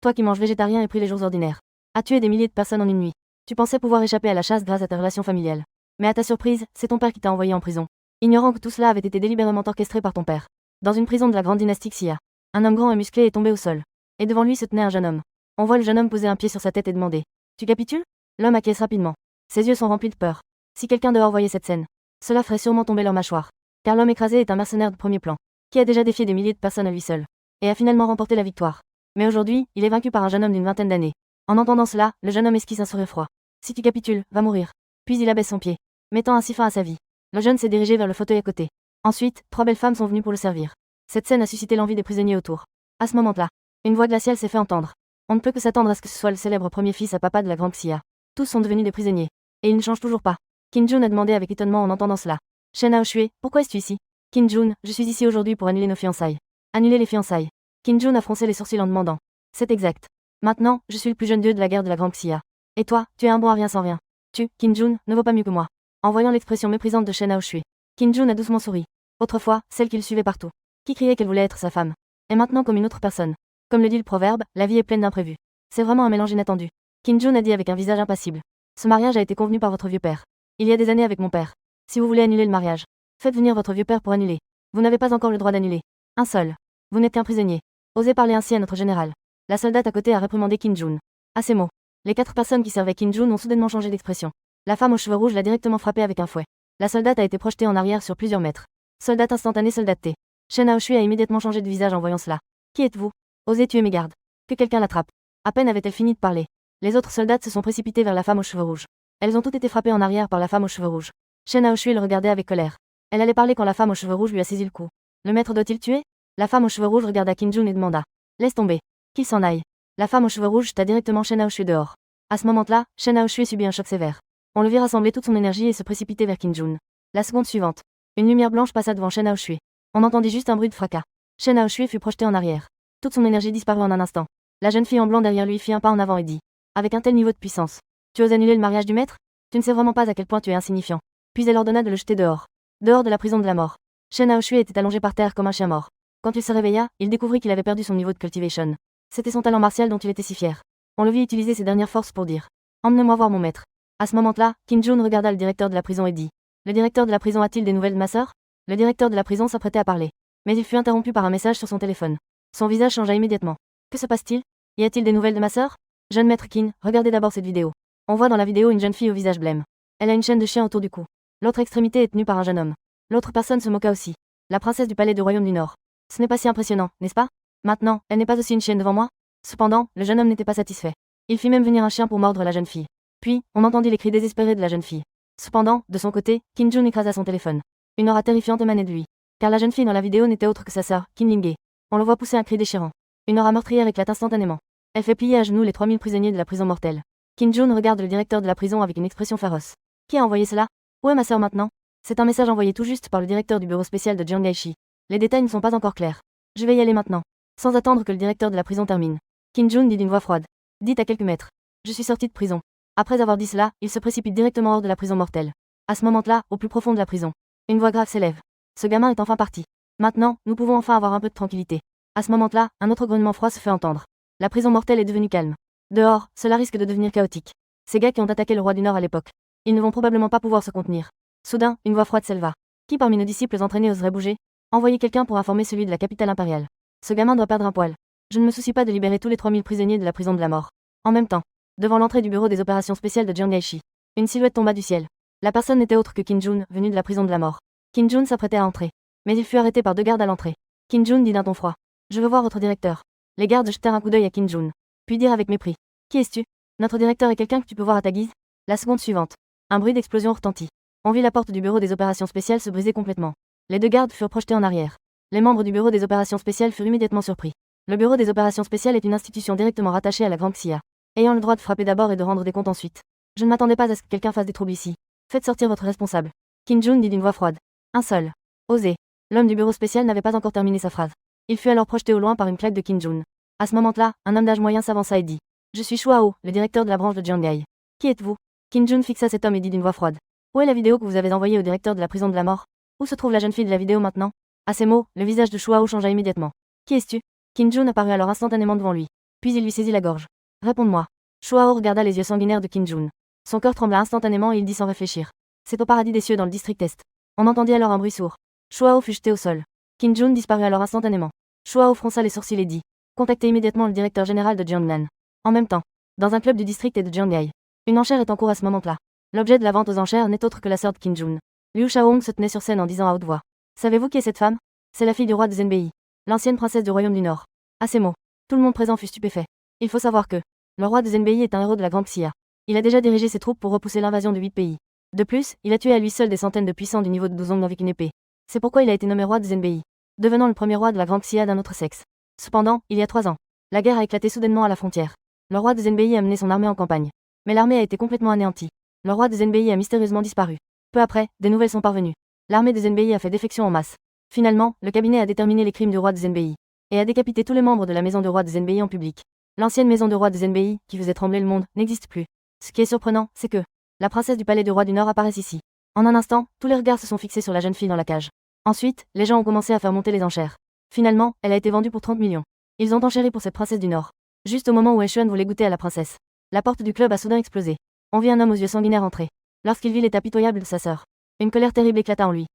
Toi qui manges végétarien et pris les jours ordinaires. As tué des milliers de personnes en une nuit. Tu pensais pouvoir échapper à la chasse grâce à tes relations familiales. Mais à ta surprise, c'est ton père qui t'a envoyé en prison. Ignorant que tout cela avait été délibérément orchestré par ton père. Dans une prison de la grande dynastie Xia. Un homme grand et musclé est tombé au sol. Et devant lui se tenait un jeune homme. On voit le jeune homme poser un pied sur sa tête et demander. Tu capitules? L'homme acquiesce rapidement. Ses yeux sont remplis de peur. Si quelqu'un dehors voyait cette scène, cela ferait sûrement tomber leur mâchoire. Car l'homme écrasé est un mercenaire de premier plan, qui a déjà défié des milliers de personnes à lui seul, et a finalement remporté la victoire. Mais aujourd'hui, il est vaincu par un jeune homme d'une vingtaine d'années. En entendant cela, le jeune homme esquisse un sourire froid. Si tu capitules, va mourir. Puis il abaisse son pied, mettant ainsi fin à sa vie. Le jeune s'est dirigé vers le fauteuil à côté. Ensuite, 3 belles femmes sont venues pour le servir. Cette scène a suscité l'envie des prisonniers autour. À ce moment-là, une voix glaciale s'est fait entendre. On ne peut que s'attendre à ce que ce soit le célèbre premier fils à papa de la grande Xia. Tous sont devenus des prisonniers. Et ils ne changent toujours pas. Qin Jun a demandé avec étonnement en entendant cela. Shen Aoshue, pourquoi es-tu ici? Qin Jun, je suis ici aujourd'hui pour annuler nos fiançailles. Annuler les fiançailles. Qin Jun a froncé les sourcils en demandant. C'est exact. Maintenant, je suis le plus jeune dieu de la guerre de la grande Xia. Et toi, tu es un bon à rien sans rien. Tu, Qin Jun, ne vaux pas mieux que moi. En voyant l'expression méprisante de Shen Aoshue, Qin Jun a doucement souri. Autrefois, celle qu'il suivait partout. Qui criait qu'elle voulait être sa femme. Et maintenant comme une autre personne. Comme le dit le proverbe, la vie est pleine d'imprévus. C'est vraiment un mélange inattendu. Qin Jun a dit avec un visage impassible. Ce mariage a été convenu par votre vieux père. Il y a des années avec mon père. Si vous voulez annuler le mariage, faites venir votre vieux père pour annuler. Vous n'avez pas encore le droit d'annuler. Un seul. Vous n'êtes qu'un prisonnier. Osez parler ainsi à notre général. La soldate à côté a réprimandé Qin Jun. À ces mots, les 4 personnes qui servaient Qin Jun ont soudainement changé d'expression. La femme aux cheveux rouges l'a directement frappé avec un fouet. La soldate a été projetée en arrière sur plusieurs mètres. Soldate instantanée soldaté. Shen Aoshue a immédiatement changé de visage en voyant cela. Qui êtes-vous? Osez tuer mes gardes. Que quelqu'un l'attrape. À peine avait-elle fini de parler. Les autres soldates se sont précipités vers la femme aux cheveux rouges. Elles ont toutes été frappées en arrière par la femme aux cheveux rouges. Shen Aoshue le regardait avec colère. Elle allait parler quand la femme aux cheveux rouges lui a saisi le cou. Le maître doit-il tuer? La femme aux cheveux rouges regarda Qin Jun et demanda. Laisse tomber. Qu'il s'en aille. La femme aux cheveux rouges jeta directement Shen Aoshue dehors. À ce moment-là, Shen Aoshue subit un choc sévère. On le vit rassembler toute son énergie et se précipiter vers Qin Jun. La seconde suivante, une lumière blanche passa devant Shen Aoshue. On entendit juste un bruit de fracas. Shen Aoshue fut projeté en arrière. Toute son énergie disparut en un instant. La jeune fille en blanc derrière lui fit un pas en avant et dit. Avec un tel niveau de puissance, tu oses annuler le mariage du maître? Tu ne sais vraiment pas à quel point tu es insignifiant. Puis elle ordonna de le jeter dehors. Dehors de la prison de la mort. Shen Aoshue était allongé par terre comme un chien mort. Quand il se réveilla, il découvrit qu'il avait perdu son niveau de cultivation. C'était son talent martial dont il était si fier. On le vit utiliser ses dernières forces pour dire. Emmenez-moi voir mon maître. À ce moment-là, Qin Jun regarda le directeur de la prison et dit. Le directeur de la prison a-t-il des nouvelles de ma sœur? Le directeur de la prison s'apprêtait à parler. Mais il fut interrompu par un message sur son téléphone. Son visage changea immédiatement. Que se passe-t-il? Y a-t-il des nouvelles de ma sœur? Jeune maître Qin, regardez d'abord cette vidéo. On voit dans la vidéo une jeune fille au visage blême. Elle a une chaîne de chien autour du cou. L'autre extrémité est tenue par un jeune homme. L'autre personne se moqua aussi. La princesse du palais du royaume du Nord. Ce n'est pas si impressionnant, n'est-ce pas? Maintenant, elle n'est pas aussi une chienne devant moi? Cependant, le jeune homme n'était pas satisfait. Il fit même venir un chien pour mordre la jeune fille. Puis, on entendit les cris désespérés de la jeune fille. Cependant, de son côté, Qin Jun écrasa son téléphone. Une aura terrifiante émanait de lui. Car la jeune fille dans la vidéo n'était autre que sa sœur, Qin Linghe. On le voit pousser un cri déchirant. Une aura meurtrière éclate instantanément. Elle fait plier à genoux les 3000 prisonniers de la prison mortelle. Qin Jun regarde le directeur de la prison avec une expression féroce. Qui a envoyé cela? Où est ma sœur maintenant? C'est un message envoyé tout juste par le directeur du bureau spécial de Jiang Gaishi. Les détails ne sont pas encore clairs. Je vais y aller maintenant. Sans attendre que le directeur de la prison termine. Qin Jun dit d'une voix froide. Dites à quelques mètres. Je suis sorti de prison. Après avoir dit cela, il se précipite directement hors de la prison mortelle. À ce moment-là, au plus profond de la prison, une voix grave s'élève. Ce gamin est enfin parti. Maintenant, nous pouvons enfin avoir un peu de tranquillité. À ce moment-là, un autre grognement froid se fait entendre. La prison mortelle est devenue calme. Dehors, cela risque de devenir chaotique. Ces gars qui ont attaqué le roi du Nord à l'époque. Ils ne vont probablement pas pouvoir se contenir. Soudain, une voix froide s'éleva. Qui parmi nos disciples entraînés oserait bouger? Envoyez quelqu'un pour informer celui de la capitale impériale. Ce gamin doit perdre un poil. Je ne me soucie pas de libérer tous les 3000 prisonniers de la prison de la mort. En même temps, devant l'entrée du bureau des opérations spéciales de Jiang Gaishi, une silhouette tomba du ciel. La personne n'était autre que Qin Jun, venu de la prison de la mort. Qin Jun s'apprêtait à entrer. Mais il fut arrêté par 2 gardes à l'entrée. Qin Jun dit d'un ton froid. Je veux voir votre directeur. Les gardes jetèrent un coup d'œil à Qin Jun. Puis dirent avec mépris. Qui es-tu? Notre directeur est quelqu'un que tu peux voir à ta guise? La seconde suivante. Un bruit d'explosion retentit. On vit la porte du bureau des opérations spéciales se briser complètement. Les 2 gardes furent projetés en arrière. Les membres du bureau des opérations spéciales furent immédiatement surpris. Le bureau des opérations spéciales est une institution directement rattachée à la grande Xia, ayant le droit de frapper d'abord et de rendre des comptes ensuite. Je ne m'attendais pas à ce que quelqu'un fasse des troubles ici. Faites sortir votre responsable. Qin Jun dit d'une voix froide. Un seul. Osez. L'homme du bureau spécial n'avait pas encore terminé sa phrase. Il fut alors projeté au loin par une claque de Qin Jun. À ce moment-là, un homme d'âge moyen s'avança et dit. Je suis Shuao, le directeur de la branche de Jiangai. Qui êtes-vous? Qin Jun fixa cet homme et dit d'une voix froide. Où est la vidéo que vous avez envoyée au directeur de la prison de la mort? Où se trouve la jeune fille de la vidéo maintenant? À ces mots, le visage de Shuao changea immédiatement. Qui es-tu? Qin Jun apparut alors instantanément devant lui. Puis il lui saisit la gorge. Réponds-moi. Shuao regarda les yeux sanguinaires de Qin Jun. Son cœur trembla instantanément et il dit sans réfléchir. C'est au paradis des cieux dans le district Est. On entendit alors un bruit sourd. Shuao fut jeté au sol. Qin Jun disparut alors instantanément. Shuao fronça les sourcils et dit. Contactez immédiatement le directeur général de Jiangnan. En même temps, dans un club du district et de Jiangai. Une enchère est en cours à ce moment-là. L'objet de la vente aux enchères n'est autre que la sœur de Qin Jun. Liu Shaohong se tenait sur scène en disant à haute voix. Savez-vous qui est cette femme? C'est la fille du roi de Zenbei. L'ancienne princesse du royaume du Nord. À ces mots, tout le monde présent fut stupéfait. Il faut savoir que le roi de Zenbei est un héros de la Grande Xia. Il a déjà dirigé ses troupes pour repousser l'invasion de 8 pays. De plus, il a tué à lui seul des centaines de puissants du niveau de Duzong avec une épée. C'est pourquoi il a été nommé roi de Zenbei, devenant le premier roi de la Grande Xia d'un autre sexe. Cependant, il y a 3 ans, la guerre a éclaté soudainement à la frontière. Le roi de Zenbei a mené son armée en campagne. Mais l'armée a été complètement anéantie. Le roi de Zenbei a mystérieusement disparu. Peu après, des nouvelles sont parvenues. L'armée de Zenbei a fait défection en masse. Finalement, le cabinet a déterminé les crimes du roi de Zenbei et a décapité tous les membres de la maison du roi de Zenbei en public. L'ancienne maison du roi de Zenbei, qui faisait trembler le monde, n'existe plus. Ce qui est surprenant, c'est que la princesse du palais du roi du Nord apparaît ici. En un instant, tous les regards se sont fixés sur la jeune fille dans la cage. Ensuite, les gens ont commencé à faire monter les enchères. Finalement, elle a été vendue pour 30 millions. Ils ont enchéri pour cette princesse du Nord. Juste au moment où Eshuan voulait goûter à la princesse, la porte du club a soudain explosé. On vit un homme aux yeux sanguinaires entrer. Lorsqu'il vit l'état pitoyable de sa sœur, une colère terrible éclata en lui.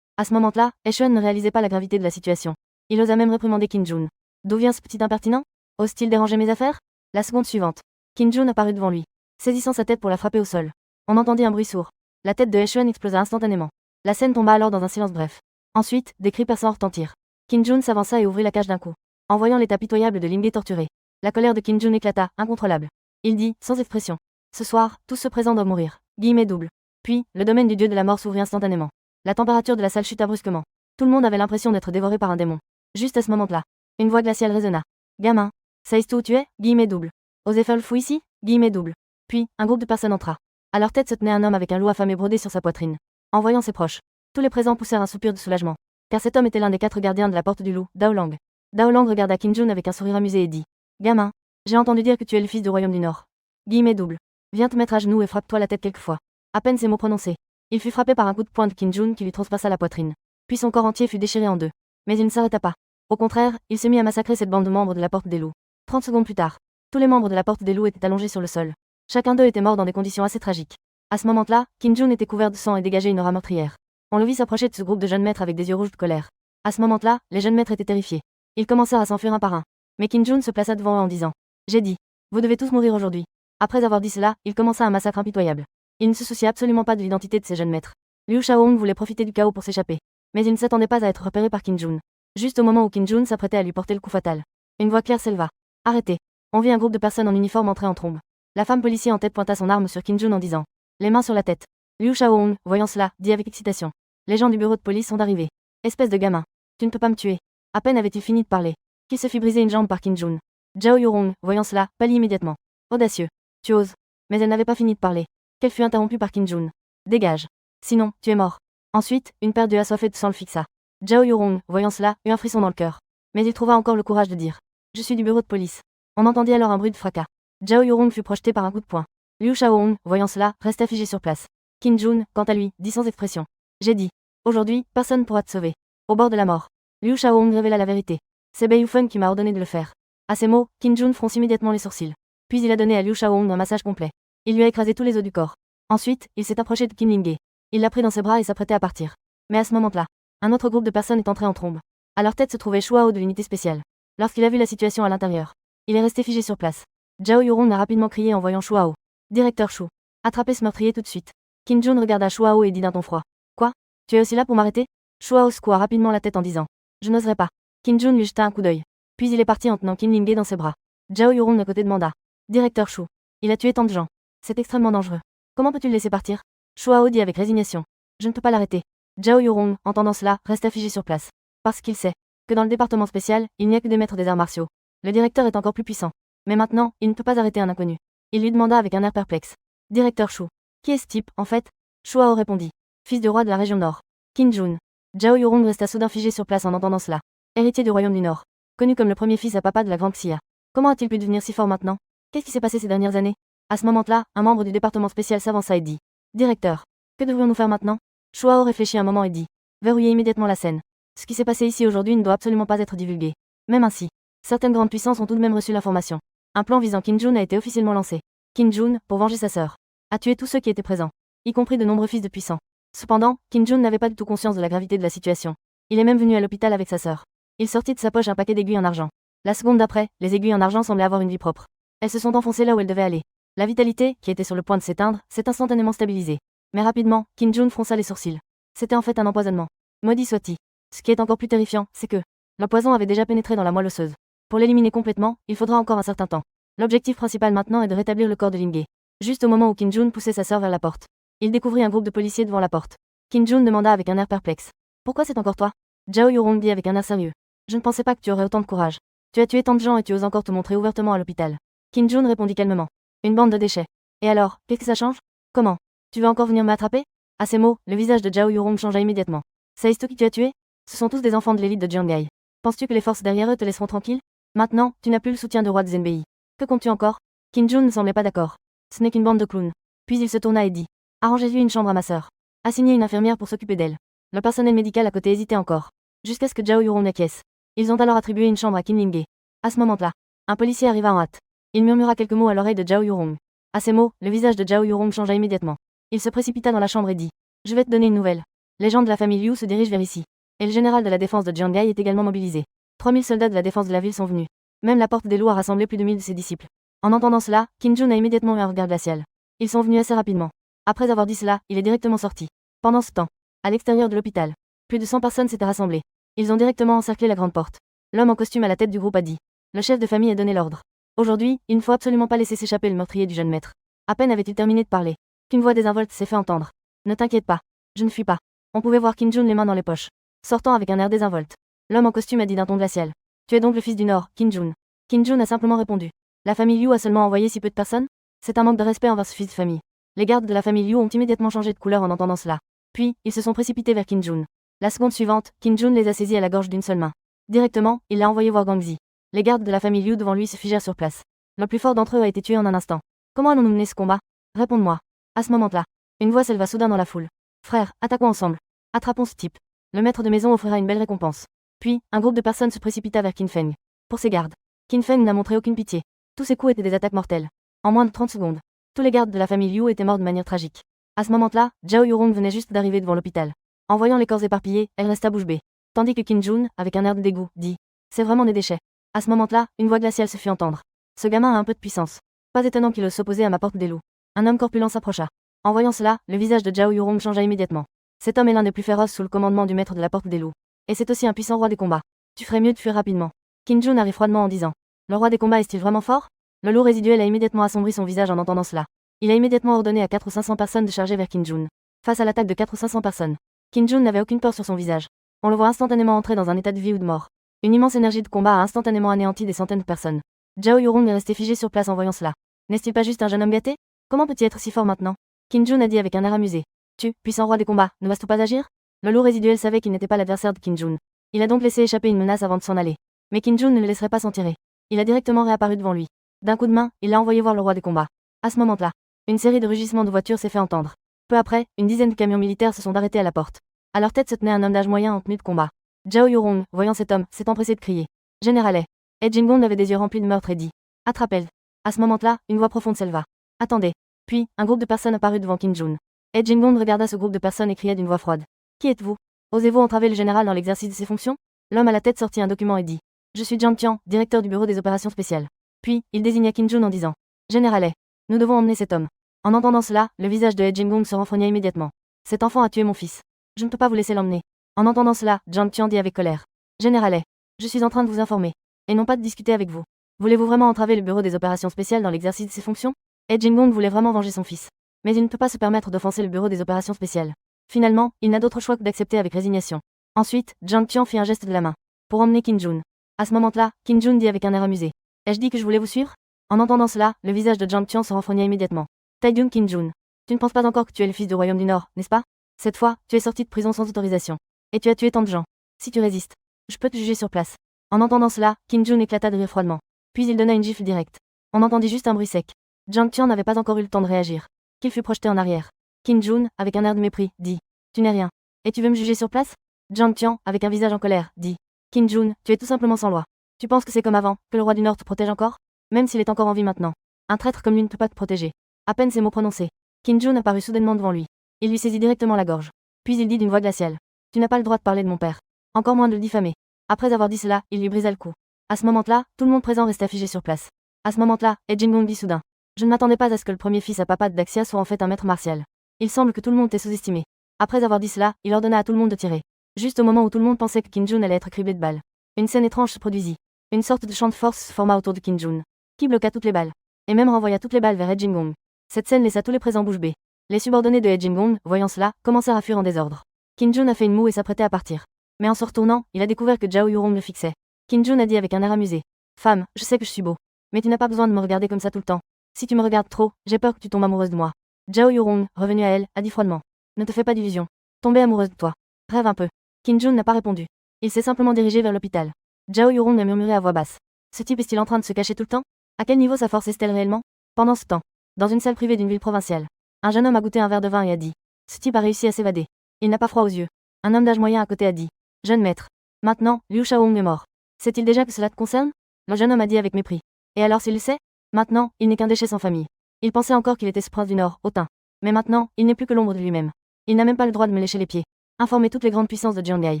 À ce moment-là, Eshuan ne réalisait pas la gravité de la situation. Il osa même réprimander Qin Jun. D'où vient ce petit impertinent? Ose-t-il déranger mes affaires? La seconde suivante, Qin Jun apparut devant lui, saisissant sa tête pour la frapper au sol. On entendit un bruit sourd. La tête de Eshuan explosa instantanément. La scène tomba alors dans un silence bref. Ensuite, des cris perçants retentirent. Qin Jun s'avança et ouvrit la cage d'un coup. En voyant l'état pitoyable de Ling torturé, la colère de Qin Jun éclata, incontrôlable. Il dit, sans expression. Ce soir, tous ceux présents doivent mourir. Guillemets double. Puis, le domaine du dieu de la mort s'ouvrit instantanément. La température de la salle chuta brusquement. Tout le monde avait l'impression d'être dévoré par un démon. Juste à ce moment-là, une voix glaciale résonna. Gamin, sais-tu où tu es? Guillemets double. Osez faire le fou ici? Guillemets double. Puis, un groupe de personnes entra. À leur tête se tenait un homme avec un loup affamé brodé sur sa poitrine. En voyant ses proches, tous les présents poussèrent un soupir de soulagement. Car cet homme était l'un des 4 gardiens de la porte du loup, Daolang. Daolang regarda Qin Jun avec un sourire amusé et dit. Gamin, j'ai entendu dire que tu es le fils du royaume du Nord. Guillemets double. Viens te mettre à genoux et frappe-toi la tête quelquefois. À peine ces mots prononcés, il fut frappé par un coup de poing de Qin Jun qui lui transpassa la poitrine. Puis son corps entier fut déchiré en deux. Mais il ne s'arrêta pas. Au contraire, il se mit à massacrer cette bande de membres de la porte des loups. 30 secondes plus tard, tous les membres de la porte des loups étaient allongés sur le sol. Chacun d'eux était mort dans des conditions assez tragiques. À ce moment-là, Qin Jun était couvert de sang et dégageait une aura meurtrière. On le vit s'approcher de ce groupe de jeunes maîtres avec des yeux rouges de colère. À ce moment-là, les jeunes maîtres étaient terrifiés. Ils commencèrent à s'enfuir un par un. Mais Qin Jun se plaça devant eux en disant. J'ai dit. Vous devez tous mourir aujourd'hui. Après avoir dit cela, il commença un massacre impitoyable. Il ne se souciait absolument pas de l'identité de ses jeunes maîtres. Liu Shaohong voulait profiter du chaos pour s'échapper. Mais il ne s'attendait pas à être repéré par Qin Jun. Juste au moment où Qin Jun s'apprêtait à lui porter le coup fatal, une voix claire s'éleva. Arrêtez. On vit un groupe de personnes en uniforme entrer en trombe. La femme policier en tête pointa son arme sur Qin Jun en disant. Les mains sur la tête. Liu Shaohong, voyant cela, dit avec excitation. Les gens du bureau de police sont arrivés. Espèce de gamin. Tu ne peux pas me tuer. À peine avait-il fini de parler, qu'il se fit briser une jambe par Qin Jun. Zhao Yurong, voyant cela, pâlit immédiatement. Audacieux. Tu oses. Mais elle n'avait pas fini de parler. Qu'elle fut interrompue par Qin Jun. Dégage. Sinon, tu es mort. Ensuite, une paire d'yeux assoiffés de sang le fixa. Zhao Yurong, voyant cela, eut un frisson dans le cœur. Mais il trouva encore le courage de dire. Je suis du bureau de police. On entendit alors un bruit de fracas. Zhao Yurong fut projeté par un coup de poing. Liu Shaohong, voyant cela, resta figé sur place. Qin Jun, quant à lui, dit sans expression. J'ai dit. Aujourd'hui, personne ne pourra te sauver. Au bord de la mort. Liu Shaohong révéla la vérité. C'est Bei Yufeng qui m'a ordonné de le faire. À ces mots, Qin Jun fronce immédiatement les sourcils. Puis il a donné à Liu Shaohong un massage complet. Il lui a écrasé tous les os du corps. Ensuite, il s'est approché de Qin Lingge. Il l'a pris dans ses bras et s'apprêtait à partir. Mais à ce moment-là, un autre groupe de personnes est entré en trombe. À leur tête se trouvait Shuao de l'unité spéciale. Lorsqu'il a vu la situation à l'intérieur, il est resté figé sur place. Zhao Yurong a rapidement crié en voyant Shuao. Directeur Shu. Attrapez ce meurtrier tout de suite. Qin Jun regarda Shuao et dit d'un ton froid. Quoi? Tu es aussi là pour m'arrêter? Shuao secoua rapidement la tête en disant. Je n'oserais pas. Qin Jun lui jeta un coup d'œil. Puis il est parti en tenant Qin Lingge dans ses bras. Zhao Yurong de côté demanda. Directeur Shu. Il a tué tant de gens. C'est extrêmement dangereux. Comment peux-tu le laisser partir? Shuao dit avec résignation. Je ne peux pas l'arrêter. Zhao Yurong, entendant cela, resta figé sur place. Parce qu'il sait que dans le département spécial, il n'y a que des maîtres des arts martiaux. Le directeur est encore plus puissant. Mais maintenant, il ne peut pas arrêter un inconnu. Il lui demanda avec un air perplexe. Directeur Shu. Qui est ce type, en fait? Shuao répondit. Fils du roi de la région Nord. Qin Jun. Zhao Yurong resta soudain figé sur place en entendant cela. Héritier du royaume du Nord. Connu comme le premier fils à papa de la Grande Xia. Comment a-t-il pu devenir si fort maintenant? Qu'est-ce qui s'est passé ces dernières années? À ce moment-là, un membre du département spécial s'avança et dit. Directeur. Que devrions-nous faire maintenant? Shuao réfléchit un moment et dit. Verrouillez immédiatement la scène. Ce qui s'est passé ici aujourd'hui ne doit absolument pas être divulgué. Même ainsi. Certaines grandes puissances ont tout de même reçu l'information. Un plan visant Kim Jun a été officiellement lancé. Kim Jun, pour venger sa sœur, a tué tous ceux qui étaient présents, y compris de nombreux fils de puissants. Cependant, Kim Jun n'avait pas du tout conscience de la gravité de la situation. Il est même venu à l'hôpital avec sa sœur. Il sortit de sa poche un paquet d'aiguilles en argent. La seconde d'après, les aiguilles en argent semblaient avoir une vie propre. Elles se sont enfoncées là où elles devaient aller. La vitalité, qui était sur le point de s'éteindre, s'est instantanément stabilisée. Mais rapidement, Kim Jun fronça les sourcils. C'était en fait un empoisonnement. Maudit soit-il. Ce qui est encore plus terrifiant, c'est que le poison avait déjà pénétré dans la moelle osseuse. Pour l'éliminer complètement, il faudra encore un certain temps. L'objectif principal maintenant est de rétablir le corps de Ling-ge. Juste au moment où Kim Jun poussait sa sœur vers la porte, il découvrit un groupe de policiers devant la porte. Kim Jun demanda avec un air perplexe. Pourquoi c'est encore toi? Zhao Yurong dit avec un air sérieux. Je ne pensais pas que tu aurais autant de courage. Tu as tué tant de gens et tu oses encore te montrer ouvertement à l'hôpital. Kim Jun répondit calmement. Une bande de déchets. Et alors, qu'est-ce que ça change? Comment? Tu veux encore venir m'attraper? À ces mots, le visage de Zhao Yurong changea immédiatement. Sais-tu qui tu as tué? Ce sont tous des enfants de l'élite de Jiangai. Penses-tu que les forces derrière eux te laisseront tranquille? Maintenant, tu n'as plus le soutien du roi de Zenbei. Que comptes-tu encore? Kim Jun ne semblait pas d'accord. Ce n'est qu'une bande de clowns. Puis il se tourna et dit. Arrangez-lui une chambre à ma sœur. Assignez une infirmière pour s'occuper d'elle. Le personnel médical à côté hésitait encore. Jusqu'à ce que Zhao Yurong acquiesce. Ils ont alors attribué une chambre à Kim Ling-ge. À ce moment-là, un policier arriva en hâte. Il murmura quelques mots à l'oreille de Zhao Yurong. À ces mots, le visage de Zhao Yurong changea immédiatement. Il se précipita dans la chambre et dit. Je vais te donner une nouvelle. Les gens de la famille Liu se dirigent vers ici. Et le général de la défense de Jiangai est également mobilisé. 3000 soldats de la défense de la ville sont venus. Même la porte des loups a rassemblé plus de 1000 de ses disciples. En entendant cela, Kim Jun a immédiatement eu un regard glacial. Ils sont venus assez rapidement. Après avoir dit cela, il est directement sorti. Pendant ce temps, à l'extérieur de l'hôpital, plus de 100 personnes s'étaient rassemblées. Ils ont directement encerclé la grande porte. L'homme en costume à la tête du groupe a dit. Le chef de famille a donné l'ordre. Aujourd'hui, il ne faut absolument pas laisser s'échapper le meurtrier du jeune maître. À peine avait-il terminé de parler, qu'une voix désinvolte s'est fait entendre. Ne t'inquiète pas. Je ne fuis pas. On pouvait voir Kim Jun les mains dans les poches, sortant avec un air désinvolte. L'homme en costume a dit d'un ton glacial. Tu es donc le fils du Nord, Kim Jun. Kim Jun a simplement répondu. La famille Liu a seulement envoyé si peu de personnes? C'est un manque de respect envers ce fils de famille. Les gardes de la famille Liu ont immédiatement changé de couleur en entendant cela. Puis, ils se sont précipités vers Kim Jun. La seconde suivante, Kim Jun les a saisis à la gorge d'une seule main. Directement, il l'a envoyé voir Gangzi. Les gardes de la famille Liu devant lui se figèrent sur place. Le plus fort d'entre eux a été tué en un instant. Comment allons-nous mener ce combat? Réponde-moi. À ce moment-là, une voix s'éleva soudain dans la foule. Frères, attaquons ensemble. Attrapons ce type. Le maître de maison offrira une belle récompense. Puis, un groupe de personnes se précipita vers Qin Feng. Pour ses gardes. Qin Feng n'a montré aucune pitié. Tous ses coups étaient des attaques mortelles. En moins de 30 secondes, tous les gardes de la famille Liu étaient morts de manière tragique. À ce moment-là, Zhao Yurong venait juste d'arriver devant l'hôpital. En voyant les corps éparpillés, elle resta bouche bée. Tandis que Kim Jun, avec un air de dégoût, dit. C'est vraiment des déchets. À ce moment-là, une voix glaciale se fit entendre. Ce gamin a un peu de puissance. Pas étonnant qu'il ose s'opposer à ma porte des loups. Un homme corpulent s'approcha. En voyant cela, le visage de Zhao Yurong changea immédiatement. Cet homme est l'un des plus féroces sous le commandement du maître de la porte des loups. Et c'est aussi un puissant roi des combats. Tu ferais mieux de fuir rapidement. Kim Jun arrive froidement en disant. Le roi des combats est-il vraiment fort? Le loup résiduel a immédiatement assombri son visage en entendant cela. Il a immédiatement ordonné à 400 ou 500 personnes de charger vers Kim Jun. Face à l'attaque de 400 ou 500 personnes, Kim Jun n'avait aucune peur sur son visage. On le voit instantanément entrer dans un état de vie ou de mort. Une immense énergie de combat a instantanément anéanti des centaines de personnes. Zhao Yurong est resté figé sur place en voyant cela. N'est-il pas juste un jeune homme gâté? Comment peut-il être si fort maintenant? Kim Jun a dit avec un air amusé. Tu, puissant roi des combats, ne vas-tu pas agir? Le loup résiduel savait qu'il n'était pas l'adversaire de Kim Jun. Il a donc laissé échapper une menace avant de s'en aller. Mais Kim Jun ne le laisserait pas s'en tirer. Il a directement réapparu devant lui. D'un coup de main, il l'a envoyé voir le roi des combats. À ce moment-là, une série de rugissements de voitures s'est fait entendre. Peu après, une dizaine de camions militaires se sont arrêtés à la porte. À leur tête se tenait un homme d'âge moyen en tenue de combat. Zhao Yurong, voyant cet homme, s'est empressé de crier. Général. Et Jingong avait des yeux remplis de meurtre et dit. Attrape-elle. À ce moment-là, une voix profonde s'éleva. Attendez. Puis, un groupe de personnes apparut devant Kim Jun. Et Jingong regarda ce groupe de personnes et cria d'une voix froide. Qui êtes-vous? Osez-vous entraver le général dans l'exercice de ses fonctions? L'homme à la tête sortit un document et dit. Je suis Jiang Tian, directeur du bureau des opérations spéciales. Puis, il désigna Kim Jun en disant. Général. Nous devons emmener cet homme. En entendant cela, le visage de He Jingong se renfrogna immédiatement. Cet enfant a tué mon fils. Je ne peux pas vous laisser l'emmener. En entendant cela, Jiang Tian dit avec colère. Général. Je suis en train de vous informer. Et non pas de discuter avec vous. Voulez-vous vraiment entraver le bureau des opérations spéciales dans l'exercice de ses fonctions? He Jingong voulait vraiment venger son fils. Mais il ne peut pas se permettre d'offenser le bureau des opérations spéciales. Finalement, il n'a d'autre choix que d'accepter avec résignation. Ensuite, Jiang Tian fit un geste de la main. Pour emmener Kim Jun. À ce moment-là, Kim Jun dit avec un air amusé. Ai-je dit que je voulais vous suivre? En entendant cela, le visage de Jiang Tian se renfrogna immédiatement. Taïdun Kim Jun. Tu ne penses pas encore que tu es le fils du royaume du Nord, n'est-ce pas? Cette fois, tu es sorti de prison sans autorisation. Et tu as tué tant de gens. Si tu résistes, je peux te juger sur place. En entendant cela, Kim Jun éclata de rire froidement. Puis il donna une gifle directe. On entendit juste un bruit sec. Jiang Tian n'avait pas encore eu le temps de réagir. Qu'il fut projeté en arrière. Kim Jun, avec un air de mépris, dit. Tu n'es rien. Et tu veux me juger sur place? Jiang Tian, avec un visage en colère, dit. Kim Jun, tu es tout simplement sans loi. Tu penses que c'est comme avant, que le roi du Nord te protège encore? Même s'il est encore en vie maintenant. Un traître comme lui ne peut pas te protéger. À peine ces mots prononcés, Qin Jun apparut soudainement devant lui. Il lui saisit directement la gorge. Puis il dit d'une voix glaciale. Tu n'as pas le droit de parler de mon père. Encore moins de le diffamer. Après avoir dit cela, il lui brisa le cou. À ce moment-là, tout le monde présent restait figé sur place. À ce moment-là, Jingong dit soudain. Je ne m'attendais pas à ce que le premier fils à papa de Daxia soit en fait un maître martial. Il semble que tout le monde t'ait sous-estimé. Après avoir dit cela, il ordonna à tout le monde de tirer. Juste au moment où tout le monde pensait que Qin Jun allait être criblé de balles. Une scène étrange se produisit. Une sorte de champ de force se forma autour de Qin Jun, qui bloqua toutes les balles, et même renvoya toutes les balles vers Jingong. Cette scène laissa tous les présents bouche bée. Les subordonnés de Jingong, voyant cela, commencèrent à fuir en désordre. Qin Jun a fait une moue et s'apprêtait à partir. Mais en se retournant, il a découvert que Zhao Yurong le fixait. Qin Jun a dit avec un air amusé. Femme, je sais que je suis beau. Mais tu n'as pas besoin de me regarder comme ça tout le temps. Si tu me regardes trop, j'ai peur que tu tombes amoureuse de moi. Zhao Yurong, revenu à elle, a dit froidement. Ne te fais pas d'illusions. Tomber amoureuse de toi. Rêve un peu. Qin Jun n'a pas répondu. Il s'est simplement dirigé vers l'hôpital. Zhao Yurong a murmuré à voix basse. Ce type est-il en train de se cacher tout le temps? À quel niveau sa force est-elle réellement? Pendant ce temps, dans une salle privée d'une ville provinciale, un jeune homme a goûté un verre de vin et a dit. Ce type a réussi à s'évader. Il n'a pas froid aux yeux. Un homme d'âge moyen à côté a dit. Jeune maître. Maintenant, Liu Shaohong est mort. Sait-il déjà que cela te concerne? Le jeune homme a dit avec mépris. Et alors s'il le sait? Maintenant, il n'est qu'un déchet sans famille. Il pensait encore qu'il était ce prince du Nord, hautain. Mais maintenant, il n'est plus que l'ombre de lui-même. Il n'a même pas le droit de me lécher les pieds. Informer toutes les grandes puissances de Jiangai.